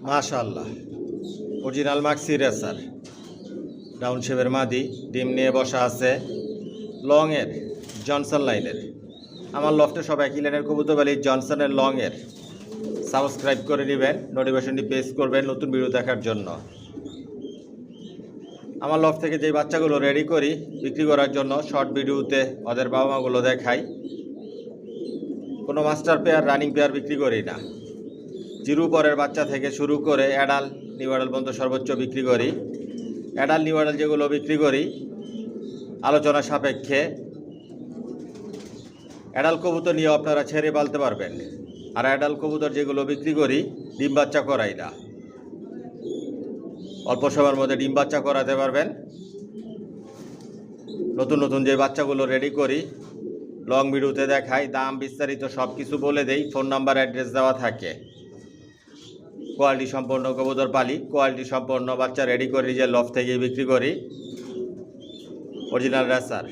মাশাআল্লাহ, original Maksi racer down শেপের মাদি ডিম নিয়ে বসা আছে। লংয়ের জনসন লাইনের। আমার লফটে সব একই লাইনের কবুতর বালি জনসনের লংয়ের। সাবস্ক্রাইব করে নেবেন, নোটিফিকেশনটি প্রেস করবেন নতুন ভিডিও দেখার জন্য। আমার লফট থেকে যে বাচ্চাগুলো রেডি করি বিক্রি করার জন্য শর্ট ভিডিওতে ওদের বাবা মাগুলো দেখাই। কোনো মাস্টার পেয়ার রানিং পেয়ার বিক্রি করি না। জিরো পরের বাচ্চা থেকে শুরু করে অ্যাডাল নিউ অ্যাডাল পর্যন্ত সর্বোচ্চ বিক্রি করি। অ্যাডাল নিউ অ্যাডাল যেগুলো বিক্রি করি আলোচনা সাপেক্ষে। অ্যাডাল কবুতর নিয়ে আপনারা ছেড়ে পালতে পারবেন, আর অ্যাডাল কবুতর যেগুলো বিক্রি করি ডিম বাচ্চা করাই না। অল্প সময়ের মধ্যে ডিম বাচ্চা করাতে পারবেন। নতুন নতুন যে বাচ্চাগুলো রেডি করি লং ভিডিওতে দেখাই, দাম বিস্তারিত সব কিছু বলে দেই, ফোন নাম্বার অ্যাড্রেস দেওয়া থাকে। কোয়ালিটি সম্পন্ন কবুতর পালি, কোয়ালিটি সম্পন্ন বাচ্চা রেডি করি, যে লফট থেকে বিক্রি করি। Original racer.